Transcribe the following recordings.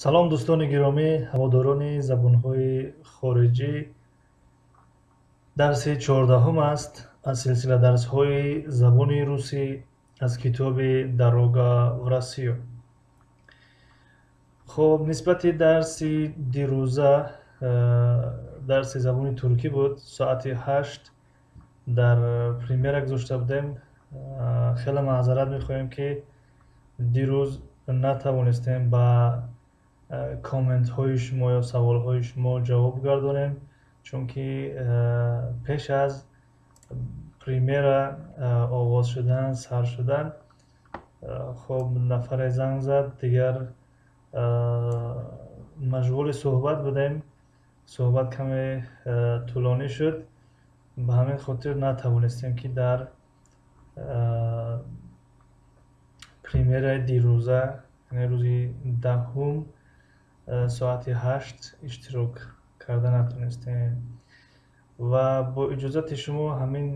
салом дӯстони гиромӣ, ҳаводорони забонҳои хориҷӣ. дарси 14 аст аз силсила дарсҳои забони русӣ аз китоби «Дорога в Россию». хуб, нисбати дарси дирӯза дарси забони туркӣ буд. Соати 8 дар премера гузошта будем. хеле маъзарат мехоҳем ки дирӯз натавонистем ба комментҳои шумо ё саволҳои шумо ҷавоб гардонем, чунки пеш аз премера оғоз шудан, сар шудан, хуб нафаре занг зад, дигар машғули суҳбат будем. суҳбат каме тӯлонӣ шуд, ба ҳамин хотир натавонистем ки дар премераи дирӯза, яъне рӯзи 10 соати 8 иштирок карда натонистем. ва бо иҷозати шумо ҳамин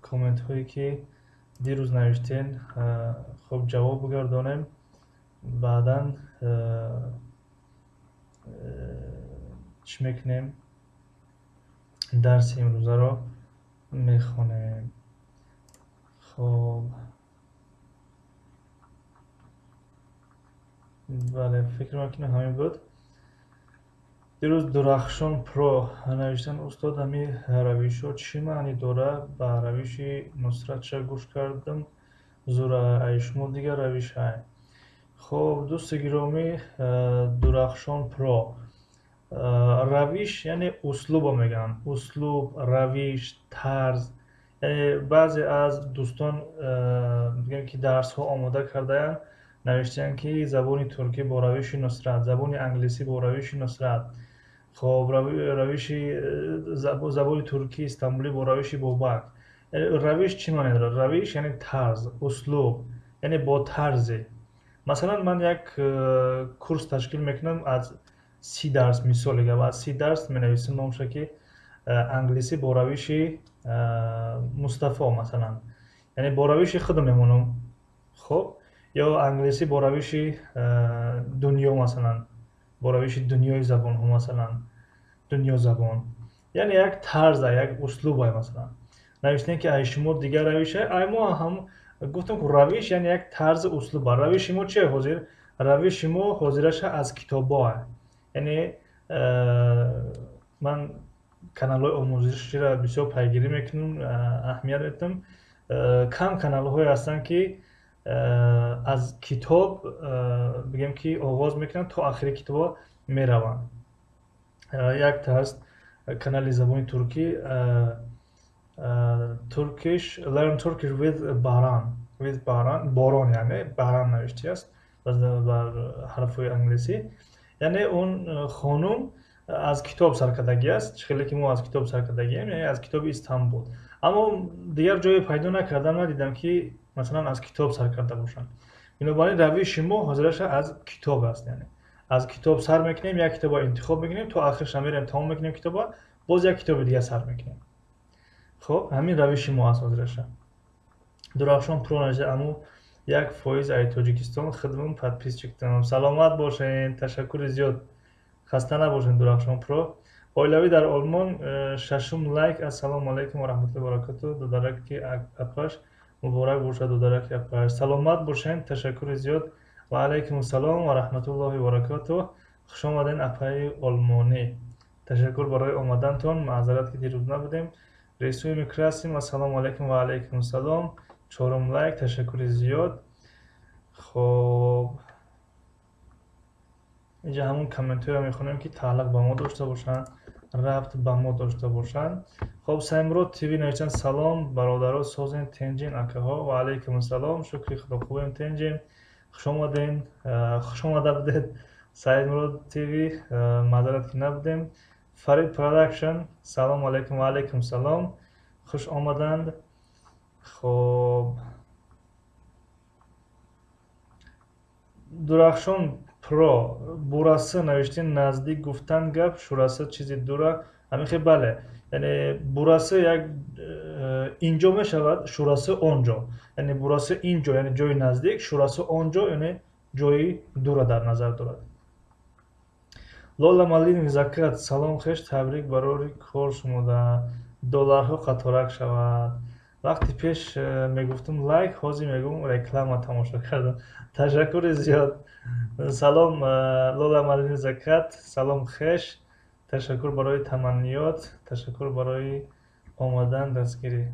комментҳое ки дирӯз навиштен хуб ҷавоб гардонем. баъдан чӣ мекунем? дарси имрӯзаро мехонем. хуб, бале, фикр мекунам ҳамин буд. дирӯз Дурахшон Про навиштан: устод, ҳамин равишҳо чӣ маънӣ дорад? Ба равиши Нусратша гӯш кардам, зура ай шумо дигар равиш ай. хуб, дӯсти гиромӣ, Дурахшон Про, равиш яъне услубо мегӯянд. услуб, равиш, тарз. яъне баъзе аз дӯстон мегӯянд ки дарсҳо омода кардаянд, навиштаанд ки забони туркӣ бо равиши Нусрат, забони англисӣ бо равиши Нусрат, хуб равиши забони туркӣ истанбулӣ бо равиши Бобак. равиш чӣ маъне дорад? равиш яъне тарз, услуб, яъне бо тарзе. масалан, ман як курс ташкил мекунам аз 30 дарс, мисол гап, аз 30 дарс менависам номша ки англисӣ бо равиши Мустафо, масалан, яъне бо равиши худам мемонам. хуб, ё англисӣ бо равиши дунё, масалан, бо равиши дунёи забонҳо, масалан, дунё забон. яъне як тарза, як услубай. масалан, навиштем ки ай шумо дигар равишай, ай мо ҳам гуфтам ки равиш яъне як тарзи услуба. равиши мо чие ҳозир? равиши мо ҳозираша аз китобҳоа. яъне ман каналҳои омӯзиширо бисёр пайгирӣ мекунам, аҳамият медиҳам. кам каналҳое ҳастанд ки аз китоб бигем ки оғоз мекунанд то ахири китобҳо мераванд. якта ҳаст канали забони туркӣ, Turkish Learn Turkish with Baran, with Baran, борон, яъне Baran навиштааст бар ҳарфҳои англисӣ. яъне он хонум аз китоб саркардагӣ аст. хеле ки мо аз китоб саркардагием, яъне аз китоби Истанбул. аммо дигар ҷое пайдо накардам, надидам ки масалан аз китоб сар карда бошанд. бинобар ин равиши мо ҳозираша аз китоб аст. яъне аз китоб сар мекунем, як китобро интихоб мекунем, то ахирша мерем тамом мекунем китобро, боз як китоби дигар сар мекунем. хуб, ҳамин равиши мо аст ҳозираша. Дурахшон Про навишта: аммо як фоиз ай Тоҷикистон хидмат подписчиктам. саломат бошед, ташаккури зиёд. хаста набошед Дурахшон Про. оилавӣ дар Олмон, шашум лайк. Ассалому алайкум ва раҳматуллоҳи ва баракатуҳ. додараки апаш муборак бошад. додараки апаш. саломат бошед, ташаккури зиёд. ва алайкум ассалом ва раҳматуллоҳи ва баракатуҳ. хуш омадед апаи олмонӣ. ташаккур барои омадантон. маъзарат ки дирӯз набудем. рисуи микрасим. ассалому алайкум ва алайкум ассалом. чорум лайк, ташаккури зиёд. хуб, инҷа ҳамон комментҳоеро мехонем ки тааллуқ ба мо дошта бошанд, рабт ба мо дошта бошанд. хуб, Саймурод ТВ навиштанд: салом бародаро созен Тенҷин акаҳо. ва алайкум ассалом. шукри худо, хубем Тенҷин. хуш омадед, хуш омада будед Саймурод ТВ. маъзарат ки набудем. Фарид Продакшн: салому алайкум ва алайкум салом. хуш омаданд. хуб, Дурахшон Про бурасы навиштин: наздик гуфтан гап, шурасы чизи дура. ҳамин бале, яъне бурасы як инҷо мешавад, шурасы онҷо. яъне бурасы инҷо, яъне ҷои наздик, шурасы онҷо, яъне ҷои дура дар назар дорад. Лола Малин Закат, салом хеш, табрик барори кор шумода. Долларҳо қаторак шавад. Вақти пеш мегуфтум лайк, ҳозир мегӯм реклама тамошо кардам. Ташаккури зиёд. Салом Лола Малин Закат, салом хеш. Ташаккур барои таманниёт, ташаккур барои омадан дастгирӣ.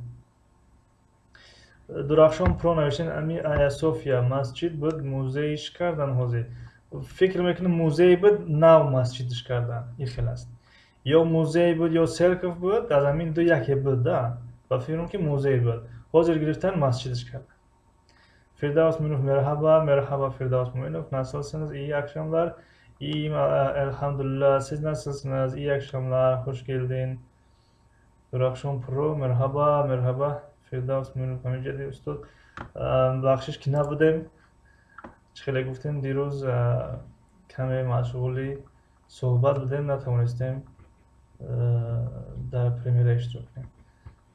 Дурахшон Про навиштин ами Айя София масҷид буд, музеиш кардан ҳозир. Фикр мекунам музей буд, нав масҷидиш кардан. Ин хел аст. Ё музей буд, ё церковь буд, аз ҳамин ду яке буд да. Ва фикр ки музей буд. Ҳозир гирифтан масҷидиш кардан. Фирдавс Муинов мерҳаба, мерҳаба Фирдавс Муинов. Насилсинез ии акшамлар. Иим элҳамдулилла сиз насилсинез ии акшамлар. Хуш келдин. Дурахшон Про мерҳаба, мерҳаба Фирдавс Муинов ҳамиҷади устод. Бахшиш ки набудем. Чхеле гуфтем дирӯз каме машғули суҳбат будем, натавонистем дар премьера иштирок кунем.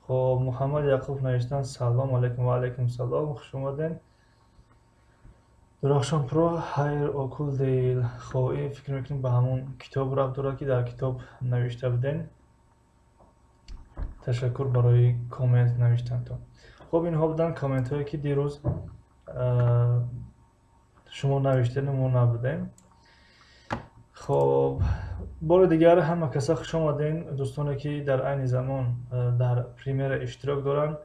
Хоб Муҳаммад Яқуб навиштан салом алейкум ва алейкум салом, хуш омаден. Дурахшон Про хайр окул дил. Хоб ин фикр мекунем ба ҳамон китоб рабт дорад ки дар китоб навишта будем. Ташаккур барои коммент навиштантон. Хоб инҳо буданд комментҳое ки дирӯз шумо навиштену мо набудем. Хоб бори дигар ҳама каса хуш омаден, дӯстоне ки дар айни замон дар премьера иштирок доранд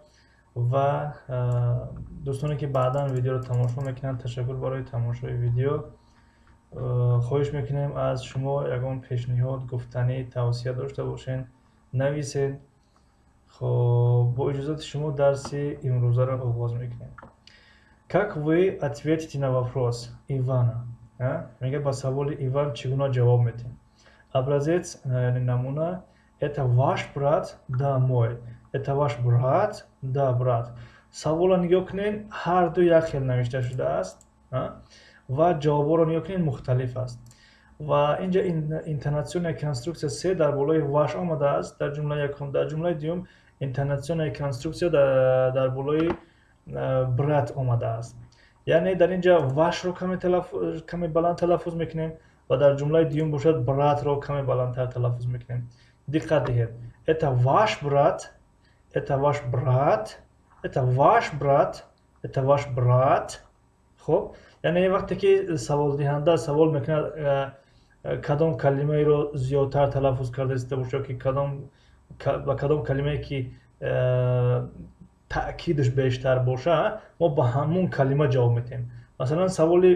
ва дӯстоне ки баъдан видеоро тамошо мекунанд. Ташаккур барои тамошои видео. хоҳиш мекунем аз шумо ягон пешниҳод, гуфтанӣ, тавсия дошта бошен, нависед. Хоб бо иҷозати шумо дарси имрӯзаро оғоз мекунем. Как вы ответите на вопрос Ивана? Мега ба саволи Иван чӣ гуна ҷавоб медиҳем? Образец, намуна. Это ваш брат? Да, мой. Это ваш брат? Да, брат. Савола нигоҳ кунед, ҳар ду як хел навишта шудааст ва ҷавобҳоро нигоҳ кунед, мухталиф аст. Ва инҷа интонатсионаи конструксия се дар болои ваш омадааст дар ҷумлаи якум. Дар ҷумлаи дуюм интонатсионаи конструксия дар болои брат омадааст. Яъне дар инҷа вашро каме баланд талаффуз мекунем ва дар ҷумлаи дуюм бошад братро каме баландтар талаффуз мекунем. Диққат диҳед. Это ваш брат, это ваш брат, это ваш брат, это ваш брат. хоб яъне вақте ки саволдиҳанда савол мекунад кадом калимаеро зиёдтар талаффуз карда истода бошад ки ба кадом калимае ки таъкидаш бештар боша, мо ба ҳамон калима ҷавоб медиҳем. Масалан саволи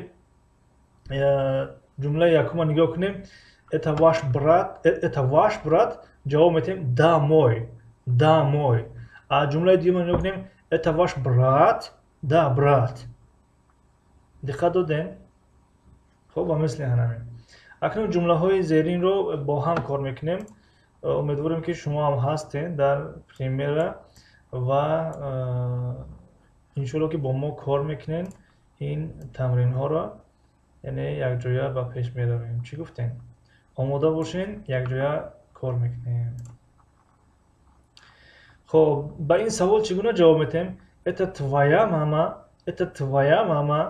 ҷумлаи якума нигоҳ кунем. Это ваш брат, ҷавоб медиҳем да мой, да мой. А ҷумлаи дуюма нигоҳ кунем. Это ваш брат? Да, брат. Диққат додем? хоб ба мисли ҳанамин. акнун ҷумлаҳои зеринро бо ҳам кор мекунем. умедворем ки шумо ҳам ҳастед дар премьера ва иншоалло ки бо мо кор мекунем ин тамринҳоро, яъне якҷоя ба пеш меравем. Чӣ гуфтем? омода бошен, якҷоя кор мекунем. хоб ба ин савол чӣ гуна ҷавоб медиҳем? Это твоя мама, это твоя мама,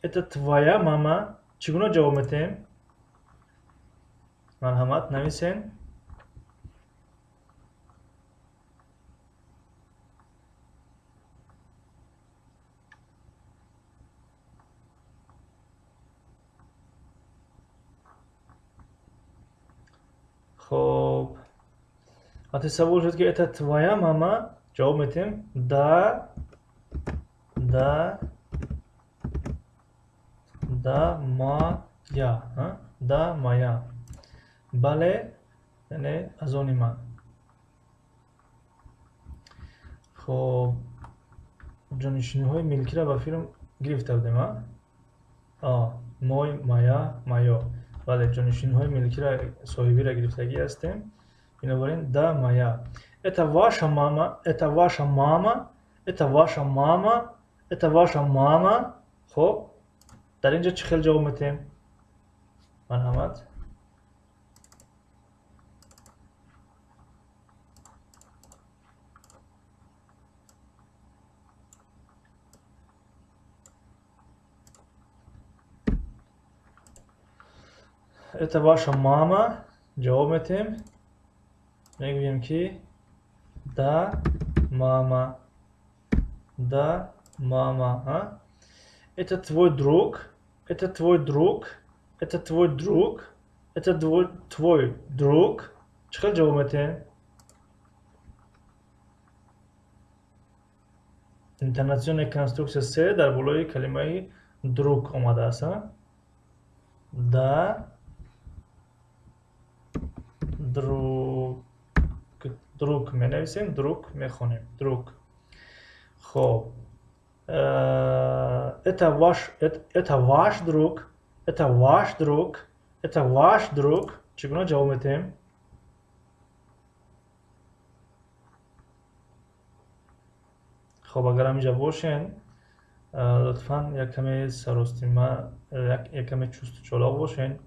это твоя мама. Чӣ гуна ҷавоб медиҳем? марҳамат нависен. хоб вақте савол шуд ки это твоя мама, ҷавоб медиҳем да, да, да моя, да моя. бале, яъне аз они ман. хоб ҷонишиниҳои милкиро ба филм гирифта будем. мой, моя, моё. бале ҷонишиниҳои милкиро соҳибиро гирифтагӣ ҳастем. бинобар ин да моя. Это ваша мама, это ваша мама, это ваша мама, это ваша мама. хоб дар инҷа чӣ хел ҷавоб медиҳем? марҳамат. это ваша мама. Javob metim. Meguyim ki da mama. Да, мама, а? Это твой друг, это твой друг, это твой друг, это твой друг. Чықал жауап етем? Интонационная конструкция с дар болои калимаи друг омадааст. Да, друг. Друг менависем, друг мехонем. Друг. Хоб. Это ваш друг, это ваш друг, это ваш друг. Чигуна ҷавоб медиҳем? Хоб, агар ҳаминҷа бошен, лутфан якаме саростима, якаме чустучолоқ бошен,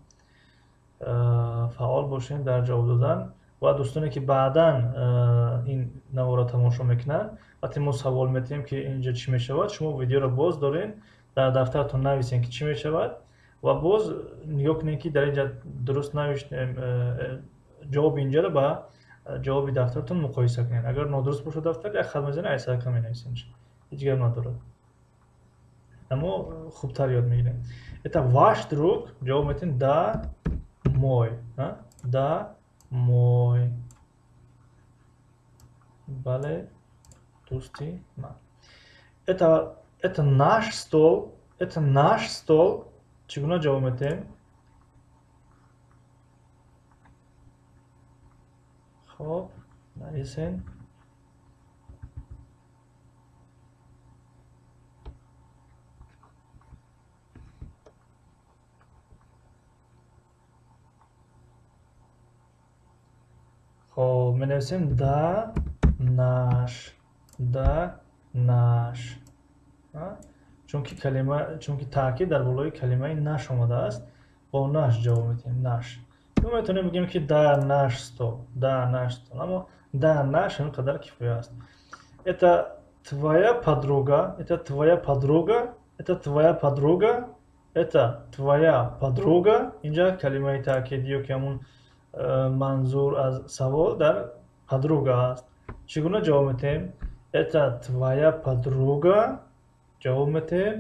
фаъол бошен дар ҷавоб додан. ва дӯстоне ки баъдан ин навъро тамошо мекунанд, вақте мо савол метиҳем ки инҷа чӣ мешавад, шумо видеоро боз дорен, дар дафтартон нависен ки чӣ мешавад ва боз нигоҳ кунед ки дар инҷа дуруст навиштем, ҷавоби инҷаро ба ҷавоби дафтартон муқоиса кунед. Агар нодуруст бошад дафтар, як хат мезанед, айсака менависен. Ҳеҷ гап надорад. Аммо хубтар ёд мегирем. Это ваш друг, ҷавоб метиҳем да мой, да мой. Бале, дӯсти ман. Это наш стол, это наш стол. Чӣ гуна ҷавоб медиҳем? Хоб, нависен. Хоб, менависем да наш, да наш. Чунки таъкид дар болои калимаи наш омадааст, бо наш ҷавоб медиҳем. Наш. Мо метавонем бигем ки да наш стол, да наш стол, аммо да наш ҳамин қадар кифоя аст. Это твоя подруга, это твоя подруга, это твоя подруга, это твоя подруга. Инҷа калимаи таъкидиё ки ҳамун манзур аз савол дар подруга аст. Чӣ гуна ҷавоб медиҳем? Это твоя подруга. Ҷавоб медиҳем.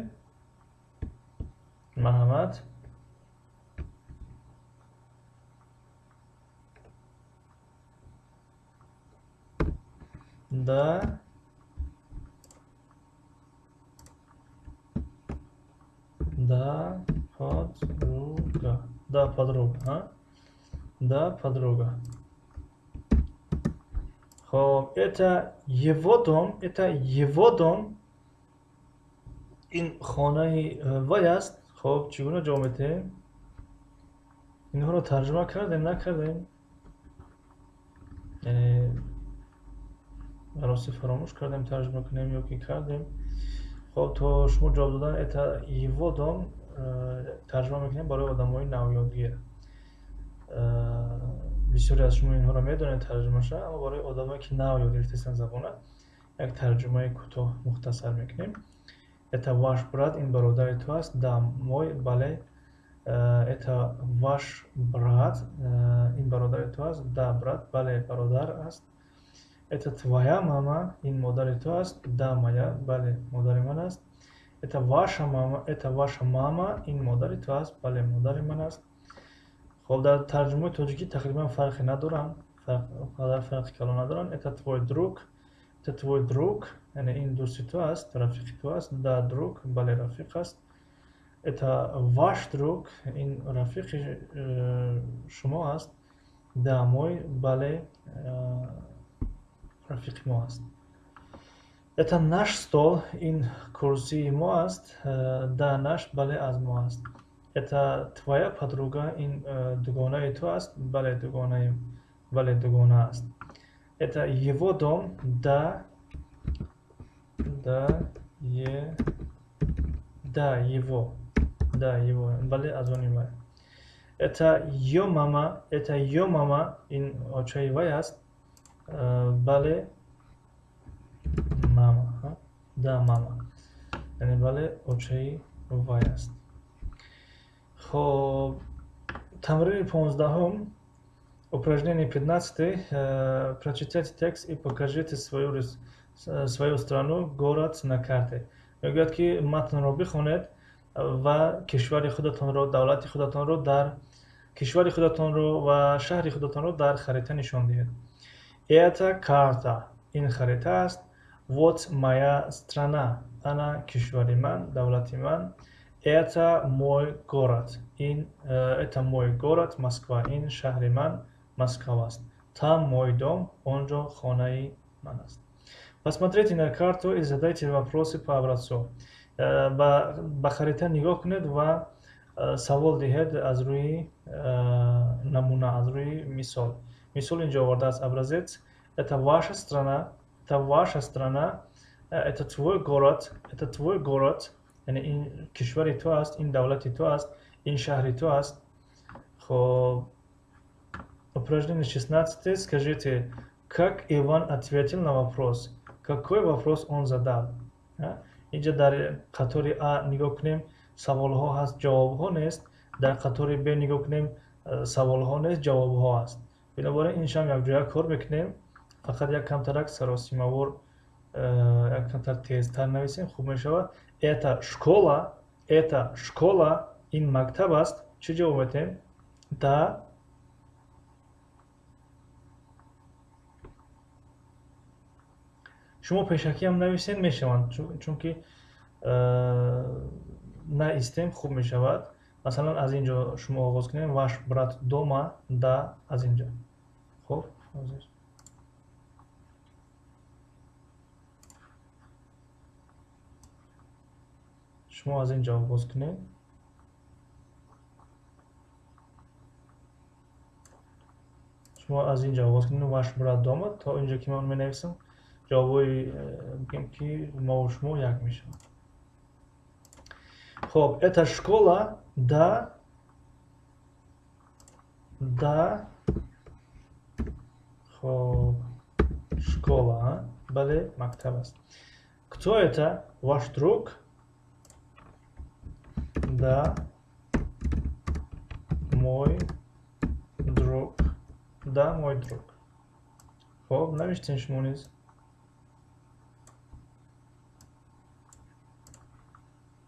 Маҳаммад. Да подруга. Да подруга. Да подруга. Хоб, это его дом, это его дом. Ин хонаи вай аст. Хоб, чӣ гуна ҷавоб медиҳем? Инҳоро тарҷума кардем, накардем? Яъне раст фаромӯш кардем тарҷума кунем ё ки кардем? Хоб, то шумо ҷавоб додан это его дом тарҷума мекунем барои одамои навёдгир. Бисёре аз шумо инҳоро медонед тарҷумаша, аммо барои одамое ки нав ёд гирифтаистанд забона, як тарҷумаи кӯтоҳ мухтасар мекунем. Это ваш брат, ин бародари ту аст. Да, мой, бале. Это ваш брат, ин бародари ту аст. Да, брат, бале, бародар аст. Это твоя мама, ин модари ту аст. Да, моя, бале, модари ман аст. Это ваша мама, ин модари ту аст. Бале, модари ман аст. Хоб, дар тарҷумаи тоҷикӣ тақрибан фарқе надоранд, қадар фарқи калон надоранд. Это твой друг, яъне ин дӯсти ту аст, рафиқи ту аст. Да, друг, бале, рафиқ аст. Это ваш друг, ин рафиқи шумо аст. Да, мой, бале, рафиқи мо аст. Это наш стол, ин курсии мо аст. Да, наш, бале, аз мо аст. Это твоя подруга, ин дугонаи ту аст. Бале, дугона аст. Это его дом, да, его, бале, аз они вай. Это её мама, ин очаи вай аст. Бале, мама, да, мама, яъне бале, очаи вай аст. Хоб, Тамрини 15. Упражнение 15. Прочитайте текст и покажите свою страну, город на карте. Мегӯяд ки матнро бихонед ва кишвари худатонро, давлати худатонро дар кишвари худатонро ва шаҳри худатонро дар харита нишон диҳед. Это карта. Ин харита аст. Вот моя страна. Ана кишвари ман, давлати ман. Это мой город. Это мой город Москва. Ин шаҳри ман Москва аст. Там мой дом, он же хонаи ман аст. Посмотрите на карту и задайте вопросы по образцу. Ба харита нигоҳ кунед ва савол диҳед аз рӯи намуна, аз рӯи мисол. Мисол инҷо овардааст. Образец. Это ваша страна. Это ваша страна. Это твой город. Это твой город. Яъне ин кишвари ту аст, ин давлати ту аст, ин шаҳри ту аст. Хоб, упражнение 16. Скажите, как Иван ответил на вопрос? Какой вопрос он задал? Инҷа дар қатори А нигоҳ кунем, саволҳо ҳаст, ҷавобҳо нест. Дар қатори Б нигоҳ кунем, саволҳо нест, ҷавобҳо ҳаст. Бинобар ин иншам якҷоя кор мекунем. Фақат як камтарак саросимавор, як камтар тезтар нависем, хуб мешавад. Это школа, ин мактаб аст. Чӣ ҷавоб медиҳем? Да. Шумо пешакӣ ҳам нависед, мешаванд, чунки на истем хуб мешавад. Масалан, аз инҷо шумо оғоз кунем. Ваш брат дома, да, аз инҷа. Хуб, ҳозир. Шумо аз инҷа оғоз кунем. Шумо аз инҷа оғоз кунем. Ваш брат дома, то инҷа ки ман менависам, ҷавоби мегӯям ки мову шумо як мешавад. Хоб, это школа, да. Хоб, школа, бале, мактаб аст. Кто это? Ваш друг? Да, мой друг. Да, мой друг. Хоб, навиштем шумо низ.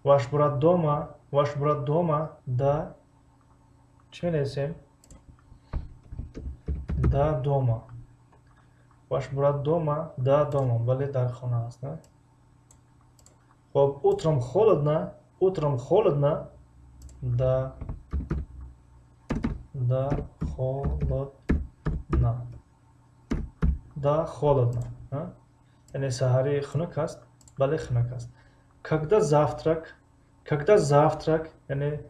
Ваш брат дома, да. Чӣ менависем? Да, дома. Ваш брат дома, да, дома. Бале, дар хона аст, не? Хоб, утром холодно, да, холодно. Да, холодно. Яъне саҳари хунук аст? Бале, хунук аст. Когда завтрак, яъне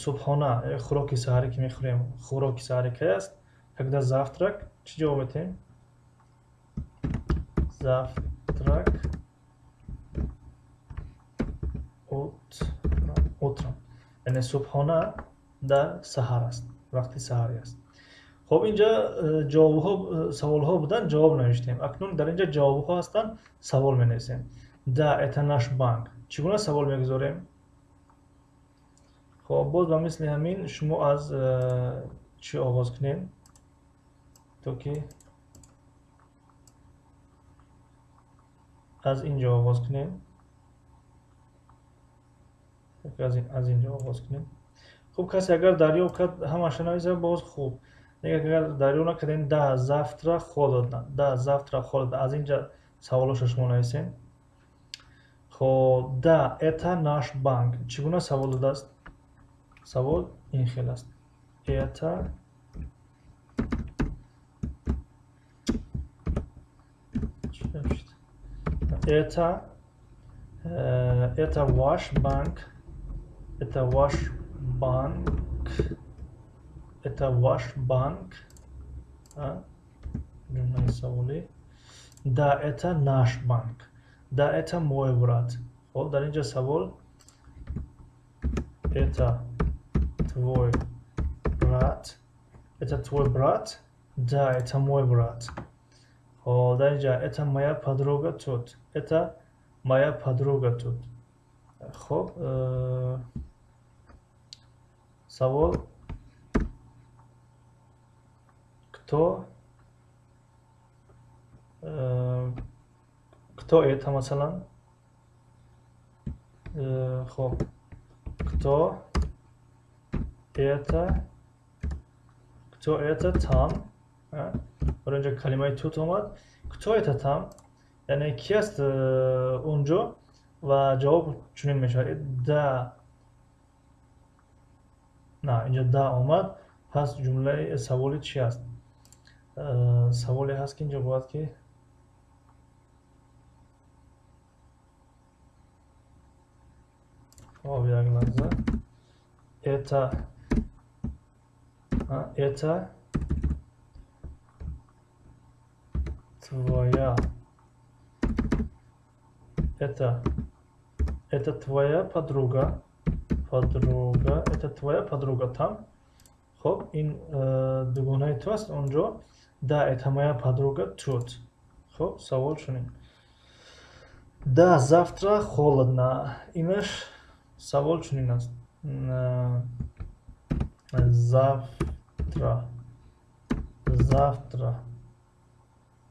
субҳона, хӯроки саҳарӣ ки мехӯрем, хӯроки саҳарӣ кай аст? Когда завтрак, чӣ ҷавоб медиҳем? Завтрак, утром. Яъне субҳона дар саҳар аст, вақти саҳарӣ аст. Хоб, инҷа ҷавобҳо, саволҳо буданд, ҷавоб навиштем. Акнун дар инҷа ҷавобҳо ҳастанд, савол менависем. Да, это наш банк. Чӣ гуна савол мегузорем? Хоб, боз ба мисли ҳамин шумо аз чӣ оғоз кунем? То ки аз инҷа оғоз кунем. Аз инҷа оғоз кунем. Хуб, касе агар дарё кард, ҳамаша нависа, боз хуб. Агар дарё накардем, да, завтра холодно. Да, завтра холодно. Аз инҷа саволоша шумо нависем. Хоб, да, это наш банк. Чӣ гуна савол додааст? Савол ин хел аст. Это ваш банк. Это ваш банк. Это ваш банк. Ҷумлаи саволӣ. Да, это наш банк. Да, это мой брат. Хоб, дар инҷа савол. Это твой брат. Это твой брат? Да, это мой брат. Хоб, дар инҷа это моя подруга тут. Это моя подруга тут. Хоб, савол кто это масалан хоб кто это там برای کلمه توت اومد кто это там یعنی کی است اونجا و جواب چنین میشه دا نه اینجا دا اومد پس جمله سوالی چی است سوالی هست که اینجا باید که یک لحظه это твоя это твоя подруга это твоя подруга там خب این دوگانه تو است اونجا да это моя подруга тут خب سوال چنین да завтра холодно اینش سوال چنین است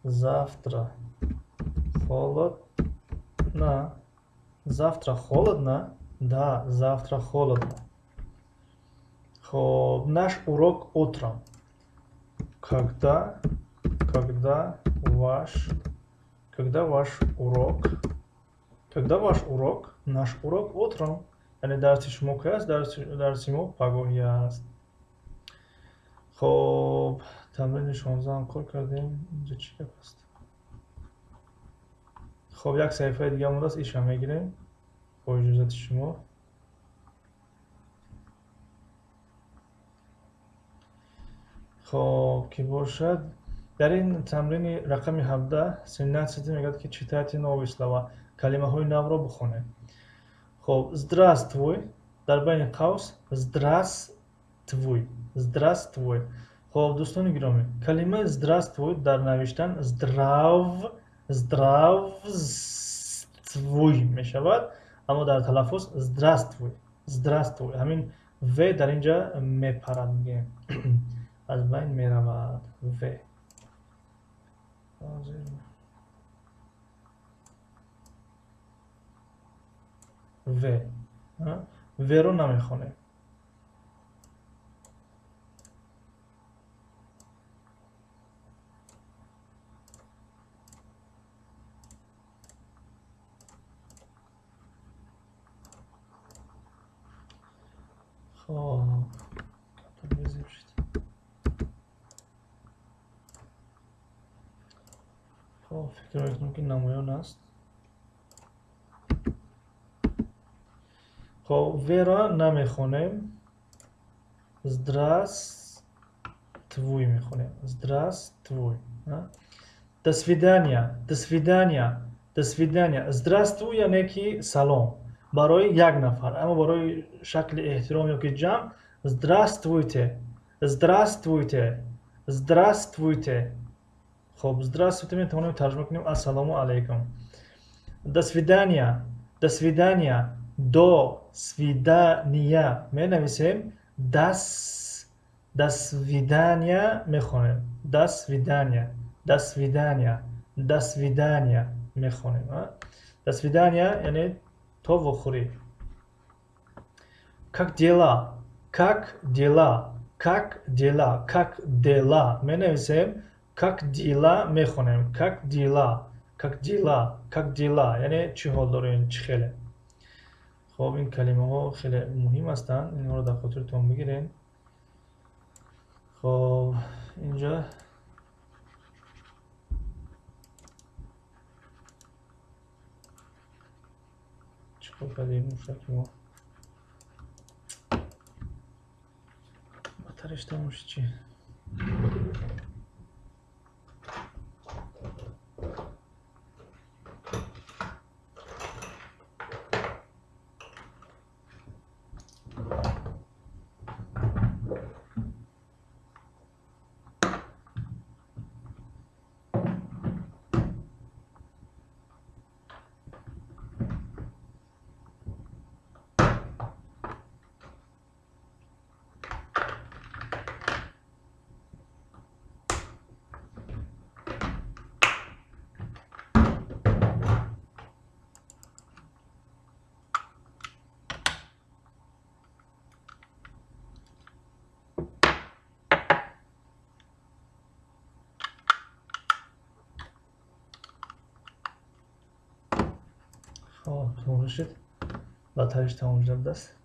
завтра холодно завтра холодно да завтра холодно خب наш урок утром когда ваш урок наш урок утром یعنی درس شما که است درس ما پگاهی است خب تمرین 16 هم کار کردیم اینجا چی گپ است خب یک صفحه دیگه مونده است ایش هم میگیریم با اجازت شما خب که باشد در این تمرین رقم 17 سنت سیتی میگه که читайте новые слова کلمه های نو را بخونید خب здравствуй در بین قوس здравствуй خب دوستان گرامی کلمه здравствуй در نوشتن здравствуй می شود اما در تلفظ здравствуй همین و در اینجا می پرد میگیم از بین می رود و رو نمیخونه خب فکر میکنم که نمایان است خب و را نمیخونیم здравствуй میخونیم здравствуй до свидания здравствуй یعنی که سلام برای یک نفر اما برای شکل احترام یا که جمع здравствуйте خب здравствуйте میتونیم ترجمه کنیم السلام علیکم до свидания до свидания می نویسیم до свидания میخونیم до свидания میخونیم до свидания یعنی تو بخوری как дела می نویسیم как дела میخونیم как дела یعنی چی حال دارین چی خیلی خب این کلمه ها خیلی مهم هستند اینها رو در خاطرتون بگیرین خب اینجا چیکار کردیم مشکل ما بطرش تموش چی تمام شد باتریش تمام شده است.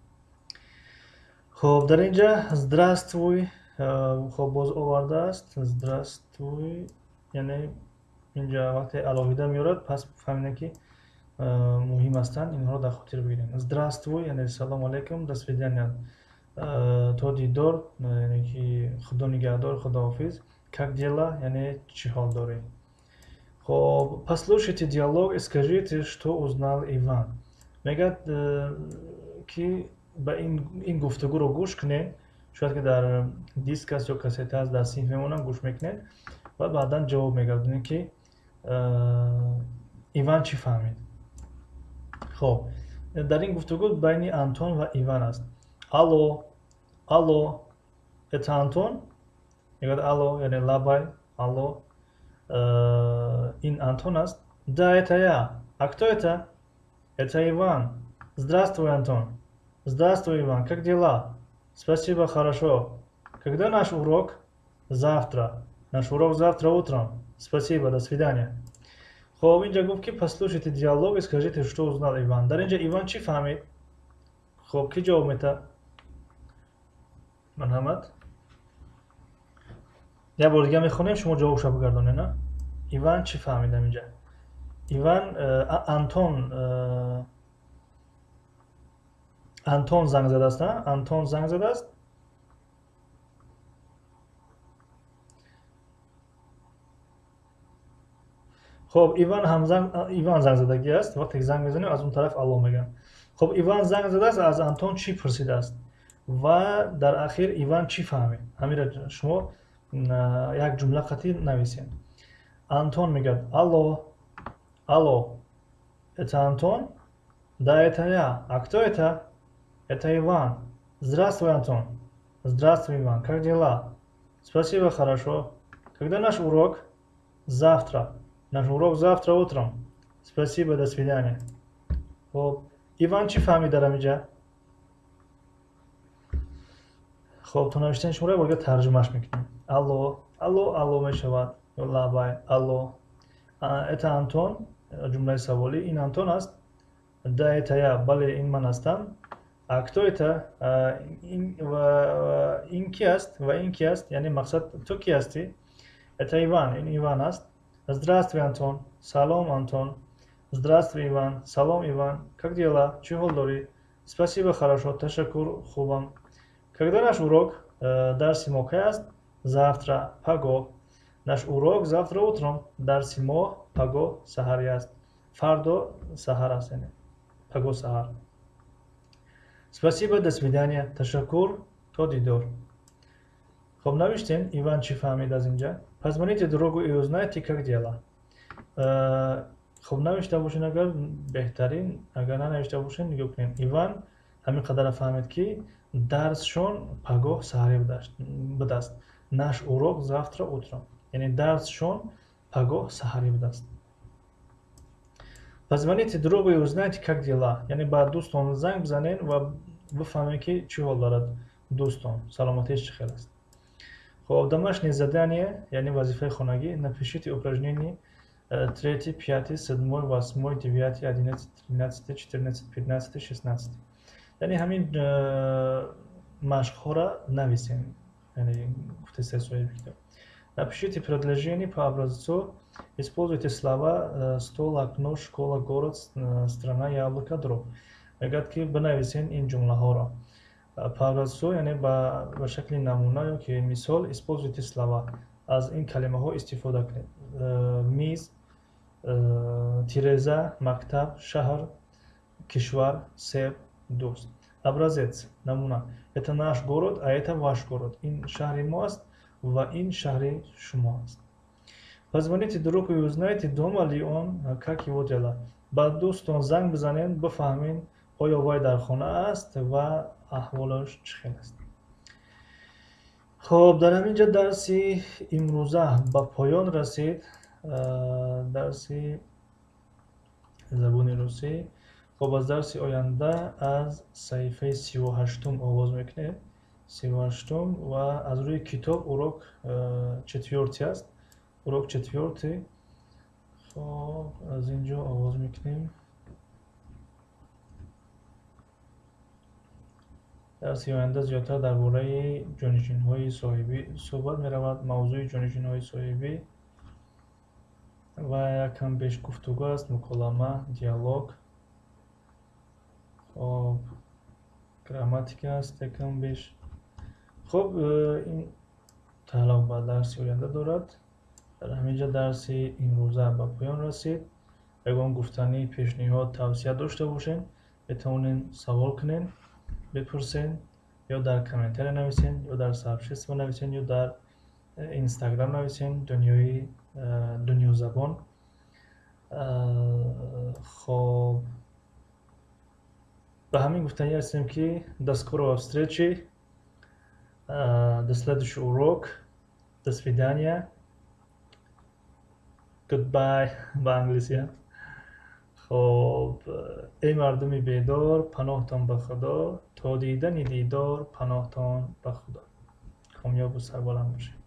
خب در اینجا здравствуй خب باز آورده است здравствуй یعنی اینجا وقتی علاویده میارد پس فهمیدن که مهم هستند اینها رو در خاطر بگیریم. здравствуй یعنی سلام علیکم، до свидания تا دیدار یعنی که خدا نگهدار، خداحافظ. как дела یعنی چی حال داری. خب послушайте диалог и скажите, что узнал Иван. میگه که با این گفتگو رو گوش کنین، شاید که در دیسک است یا کاست است در سیممون هم گوش میکنین و بعدا جواب میگردونین که ایوان چی فهمید. خب در این گفتگو بین آنتون و ایوان است. الو الو это آنتون؟ میگه الو یعنی لابای الو این آنتون است. Да, это я. А кто это? Это Иван. Здравствуй, Антон. Здравствуй, Иван. Как дела? Спасибо, хорошо. Когда наш урок? Завтра. Наш урок завтра утром. Спасибо, до свидания. خب اینجا گفت که послушайте диалог и скажите, что узнал Иван. در اینجا ایوان چی فهمید؟ خب کی جواب میده؟ مرحمت. یه بار دیگه میخونیم شما جوابشو بگردونه نه؟ ایوان چی فهمیدم اینجا؟ ایوان آنتون زنگ زده است نه؟ آنتون زنگ زده است. خب ایوان زنگ زدگی است. وقتی زنگ میزنیم از اون طرف الو میگن. خب ایوان زنگ زده است، از آنتون چی پرسیده است و در اخیر ایوان چی فهمید. همین را شما یک جمله قطعی نویسین. آنتون میگه الو الو это Антон? Да, это я. А кто это? Это Иван. Здравствуй, Антон. Здравствуй, Иван. Как дела? Спасибо, хорошо. Когда наш урок? Завтра. Наш урок завтра утром. Спасибо, до свидания. خب ایوان چی فهمید در اینجا؟ خب تو نوشتن شما رو باید ترجمهش میکنیم. الو الو میشود. لابای الو это Антон. جمله سوالی این آنتون است. Да, это я. بله این من هستم. А кто это? این کی است و این کی است؟ یعنی مقصد تو کی هستی؟ Это Иван. این ایوان است. Здравствуй, Антон. Салом, Антон. Здравствуй, Иван. Салом, Иван. Как дела? Чего дори? Спасибо, хорошо. Ташакур, хубам. Когда наш урок? Дарси мо кай аст? Завтра. Паго. Наш урок завтра утром. Дарси мо паго саҳари аст. Фардо саҳар аст. Паго саҳар. Спасибо, до свидания. Ташакур, то дидор. خب نوشتین ایوان چی فهمید از اینجا؟ پس звоните другу и узнайте, как дела. خب نوشته باشین اگر بهترین، اگر ننوشته باشین نگاه کنین. ایوان همین قدر فهمید که درسشون پگاه سحری بوده است. نаш урок завтра утром. یعنی درسشون پگاه سحری بوده است. پس звоните другу и узнайте, как дела. یعنی بعد دوستان زنگ بزنین و بفهمین که چی حال دارد دوستان، سلامتیش چه است. خب домашнее задание, یعنی وظیفه خانگی. Напишите упражнения 3, 5, 7, 8, 9, 11, 13, 14, 15, 16. یعنی همین مشق‌ها را نویسین. یعنی گفته سه سوال بیشتر. Напишите предложение по образцу. Используйте слова стол, окно, школа, город, страна, яблоко, дров. میگه که بنویسین این جمله ها را. по образцу یعنی به شکل نمونه که مثال используйте слова. از این کلمه ها استفاده کنید. میز، تیرزه، مکتب، شهر، کشور، سیب، دوست. образец نمونه. это наш город, а это ваш город. این شهر ماست و این شهر شماست. позвоните другу и узнайте, дома ли он, как его дела. با دوستان زنگ بزنین بفهمین آیا وی در خانه است و احوالش چخیل است. خب در همینجا درسی امروزه به پایان رسید. درسی زبان روسی. خب از درسی آینده از صفحه 38 آغاز میکنیم. 38 و از روی کتاب اوراق چتورتی است. اوراق چتورتی. خب از اینجا آغاز میکنیم. дарси оянда зиёдтар дар бораи ҷонишинҳои соҳибӣ суҳбат меравад. Мавзӯи ҷонишинҳои соҳибӣ ва якам беш гуфтугӯ аст, муколама, диалог. хоб грамматика аст якам беш. хоб ин таъллуқ ба дарси оянда дорад. дар ҳамин ҷо дарси имрӯза ба поён расид. ягон гуфтанӣ, пешниҳод, тавсия дошта бошед, метавонед савол кунед, бипурсед, ё дар комментария нависед, ё дар сообщество нависед, ё дар инстаграм нависед. Дунёзабон. хоб ба ҳамин гуфтанӣ ҳастем ки до скорого встречи, до следующий урок, до свидания, goodbye ба англиси. хоб эй мардуми бедор, паноҳтон ба худо, то дидани дидор, паноҳтон ба худо. комёбу сарбаланд бошед.